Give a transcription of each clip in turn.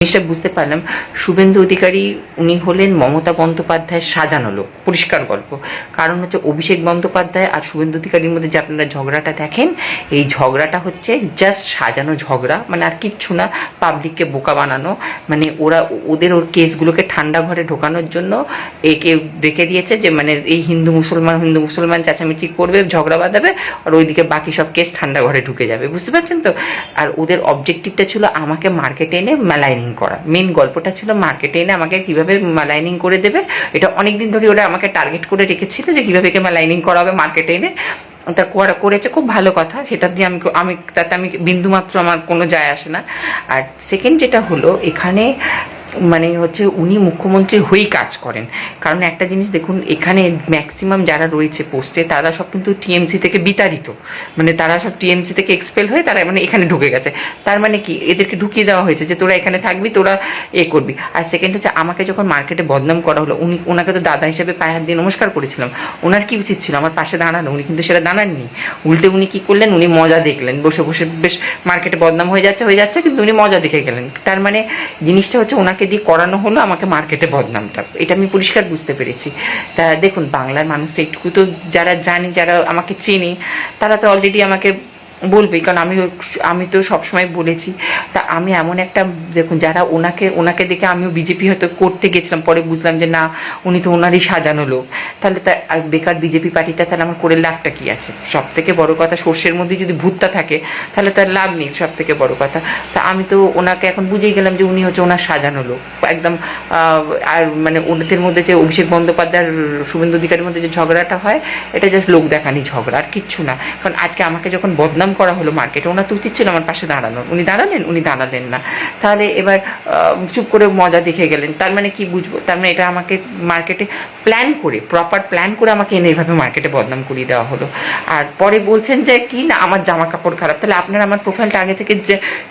জিনিসটা বুঝতে পারলাম শুভেন্দু অধিকারী উনি হলেন মমতা বন্দ্যোপাধ্যায়ের সাজানো লোক। পরিষ্কার গল্প। কারণ হচ্ছে অভিষেক বন্দ্যোপাধ্যায় আর শুভেন্দু অধিকারীর মধ্যে যে আপনারা ঝগড়াটা দেখেন, এই ঝগড়াটা হচ্ছে জাস্ট সাজানো ঝগড়া, মানে আর কিচ্ছু না। পাবলিককে বোকা বানানো, মানে ওদের কেসগুলোকে ঠান্ডা ঘরে ঢোকানোর জন্য একে রেখে দিয়েছে যে মানে এই হিন্দু মুসলমান চেঁচামেচি করবে, ঝগড়া বাঁধাবে, আর ওইদিকে বাকি সব কেস ঠান্ডা ঘরে ঢুকে যাবে। বুঝতে পারছেন তো? আর ওদের অবজেক্টিভটা ছিল আমাকে মার্কেটে এনে মেলাইনিং করা। মেন গল্পটা ছিল মার্কেটে এনে আমাকে কিভাবে মেলাইনিং করে দেবে। এটা অনেকদিন ধরে ওরা আমাকে টার্গেট করে রেখেছিল যে কিভাবে একে মেলাইনিং করা হবে মার্কেটে এনে। তার করেছে, খুব ভালো কথা। সেটা দিয়ে আমি তাতে আমি বিন্দুমাত্র আমার কোনো যায় আসে না। আর সেকেন্ড যেটা হলো, এখানে মানে হচ্ছে উনি মুখ্যমন্ত্রী হয়েই কাজ করেন। কারণ একটা জিনিস দেখুন, এখানে ম্যাক্সিমাম যারা রয়েছে পোস্টে তারা সব কিন্তু টিএমসি থেকে বিতাড়িত, মানে তারা সব টিএমসি থেকে এক্সপেল হয়ে তারা মানে এখানে ঢুকে গেছে। তার মানে কি, এদেরকে ঢুকিয়ে দেওয়া হয়েছে যে তোরা এখানে থাকবি, তোরা করবি। আর সেকেন্ড হচ্ছে, আমাকে যখন মার্কেটে বদনাম করা হলো, ওনাকে তো দাদা হিসেবে পায়ে হাত দিয়ে নমস্কার করেছিলাম। ওনার কি উচিত ছিল আমার পাশে দাঁড়ানো, উনি কিন্তু সেটা দাঁড়াননি। উল্টে উনি কি করলেন, উনি মজা দেখলেন, বসে বসে বেশ মার্কেটে বদনাম হয়ে যাচ্ছে, কিন্তু উনি মজা দেখে গেলেন। তার মানে জিনিসটা হচ্ছে ওনাকে দিয়ে করানো হলো আমাকে মার্কেটে বদনামটা। এটা আমি পরিষ্কার বুঝতে পেরেছি। তা দেখুন, বাংলার মানুষ তো একটু তো যারা জানে, যারা আমাকে চেনে, তারা তো অলরেডি আমাকে বলবেই। কারণ আমি তো সবসময় বলেছি। তা আমি এমন একটা, দেখুন, যারা ওনাকে দেখে আমিও বিজেপি হয়তো করতে গেছিলাম, পরে বুঝলাম যে না, উনি তো ওনারই সাজানো লোক। তাহলে তা বেকার বিজেপি পার্টিটা তাহলে আমার করে লাভটা কী আছে? সব থেকে বড় কথা, সর্ষের মধ্যে যদি ভূতটা থাকে তাহলে তার লাভ নেই, সব থেকে বড় কথা। তা আমি তো ওনাকে এখন বুঝেই গেলাম যে উনি হচ্ছে ওনার সাজানো লোক একদম। আর মানে ওনাদের মধ্যে যে অভিষেক বন্দ্যোপাধ্যায় আর শুভেন্দু অধিকারীর মধ্যে যে ঝগড়াটা হয়, এটা জাস্ট লোক দেখানি ঝগড়া, আর কিচ্ছু না। কারণ আজকে আমাকে যখন বদনাম করা হলো মার্কেটে, ওনার তো উচিত ছিল আমার পাশে দাঁড়ানোর। উনি দাঁড়ালেন না। তাহলে এবার চুপ করে মজা দেখে গেলেন। তার মানে কি বুঝবো? তার মানে এটা আমাকে মার্কেটে প্রপার প্ল্যান করে আমাকে এনে এইভাবে মার্কেটে বদনাম করিয়ে দেওয়া হলো। আর পরে বলছেন যে কি না, আমার জামা কাপড় খারাপ। তাহলে আপনারা আমার প্রোফাইলটা আগে থেকে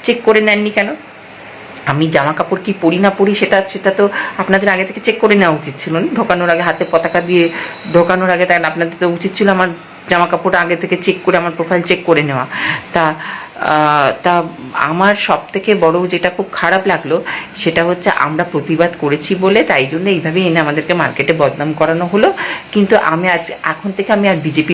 চেক করে নেননি কেন? আমি জামা কাপড় কি পরি না পরি সেটা তো আপনাদের আগে থেকে চেক করে নেওয়া উচিত ছিল না? ঢোকানোর আগে হাতে পতাকা দিয়ে ঢোকানোর আগে তাহলে আপনাদের তো উচিত ছিল আমার জামা কাপড়টা আগে থেকে চেক করে, আমার প্রোফাইল চেক করে নেওয়া। তা আমার সব থেকে বড় যেটা খুব খারাপ লাগলো, সেটা হচ্ছে আমরা প্রতিবাদ করেছি বলে তাই জন্য এইভাবে এনে আমাদেরকে মার্কেটে বদনাম করানো হলো। কিন্তু এখন থেকে আমি আর বিজেপি